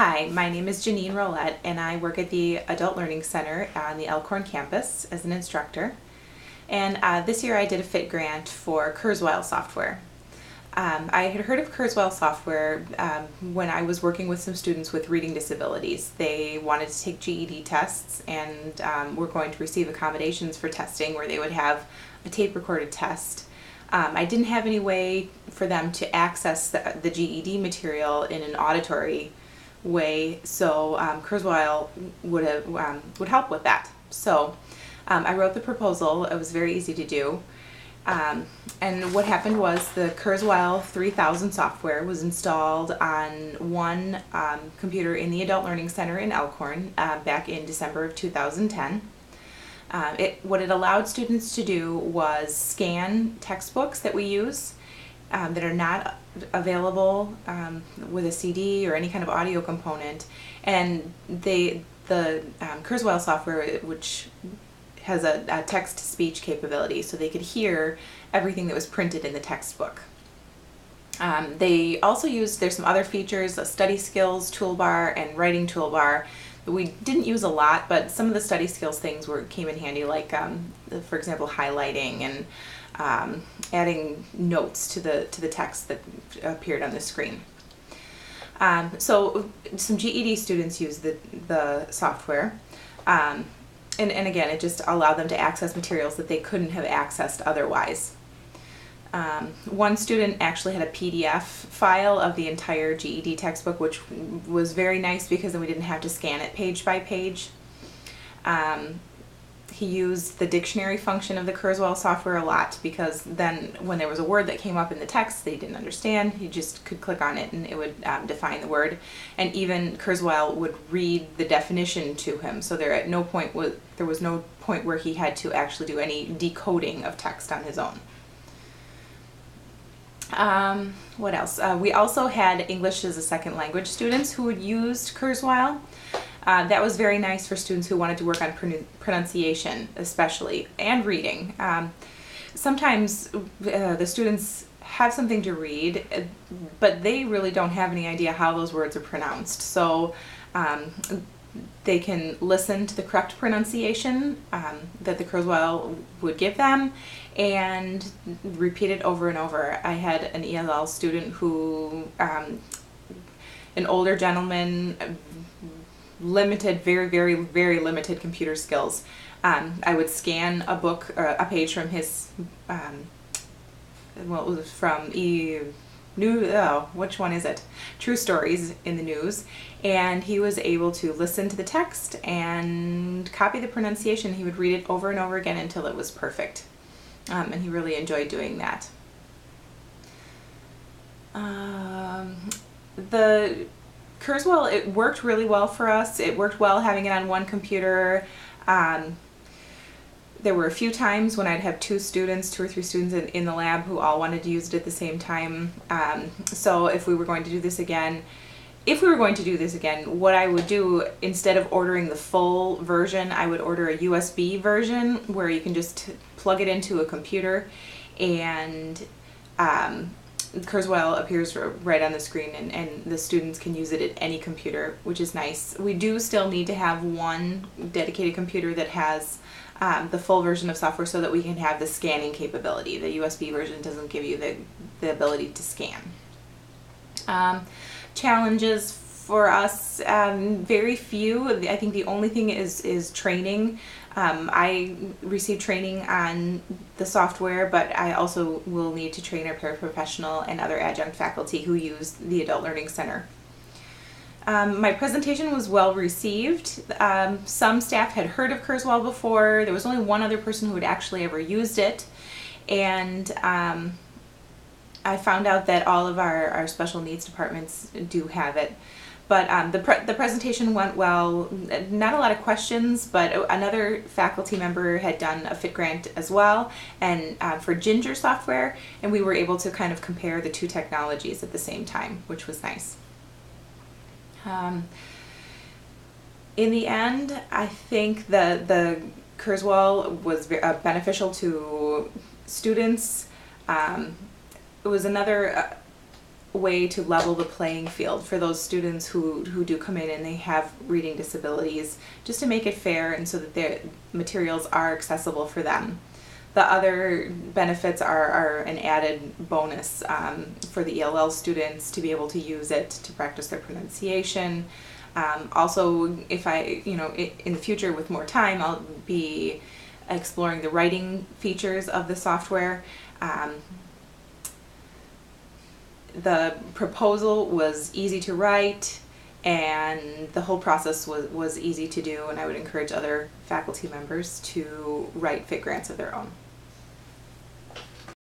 Hi, my name is Janine Rollette and I work at the Adult Learning Center on the Elkhorn campus as an instructor. And this year I did a FIT grant for Kurzweil software. I had heard of Kurzweil software when I was working with some students with reading disabilities. They wanted to take GED tests and were going to receive accommodations for testing where they would have a tape recorded test. I didn't have any way for them to access the GED material in an auditory way, so Kurzweil would help with that. So I wrote the proposal. It was very easy to do. And what happened was the Kurzweil 3000 software was installed on one computer in the Adult Learning Center in Elkhorn back in December of 2010. What it allowed students to do was scan textbooks that we use that are not available with a CD or any kind of audio component, and the Kurzweil software, which has a text-to-speech capability, so they could hear everything that was printed in the textbook. They also used, there's some other features, a study skills toolbar and writing toolbar that we didn't use a lot, but some of the study skills things came in handy, like for example highlighting and adding notes to the text that appeared on the screen. So some GED students used the software. And again, it just allowed them to access materials that they couldn't have accessed otherwise. One student actually had a PDF file of the entire GED textbook, which was very nice because then we didn't have to scan it page by page. He used the dictionary function of the Kurzweil software a lot, because then when there was a word that came up in the text that he didn't understand, he just could click on it and it would define the word. And even Kurzweil would read the definition to him, so there was no point where he had to actually do any decoding of text on his own. What else? We also had English as a second language students who had used Kurzweil. That was very nice for students who wanted to work on pronunciation especially, and reading. Sometimes the students have something to read, but they really don't have any idea how those words are pronounced. So they can listen to the correct pronunciation that the Kurzweil would give them and repeat it over and over. I had an ELL student who, an older gentleman, limited, very limited computer skills. I would scan a book or a page from his, it was from which one is it? True Stories in the News, and he was able to listen to the text and copy the pronunciation. He would read it over and over again until it was perfect, and he really enjoyed doing that. The Kurzweil, it worked really well for us. It worked well having it on one computer. There were a few times when I'd have two or three students in the lab who all wanted to use it at the same time. So if we were going to do this again, what I would do, instead of ordering the full version, I would order a USB version where you can just plug it into a computer and Kurzweil appears right on the screen, and the students can use it at any computer, which is nice. We do still need to have one dedicated computer that has the full version of software so that we can have the scanning capability. The USB version doesn't give you the ability to scan. Challenges for us, very few. I think the only thing is training. I received training on the software, but I also will need to train our paraprofessional and other adjunct faculty who use the Adult Learning Center. My presentation was well received. Some staff had heard of Kurzweil before. There was only one other person who had actually ever used it, and I found out that all of our special needs departments do have it. But the presentation went well. Not a lot of questions, but another faculty member had done a FIT grant as well, and for Ginger software, and we were able to kind of compare the two technologies at the same time, which was nice. In the end, I think the Kurzweil was beneficial to students. It was another way to level the playing field for those students who do come in and they have reading disabilities, just to make it fair and so that their materials are accessible for them. The other benefits are an added bonus for the ELL students to be able to use it to practice their pronunciation. Also, if in the future with more time, I'll be exploring the writing features of the software. The proposal was easy to write, and the whole process was easy to do, and I would encourage other faculty members to write fit grants of their own.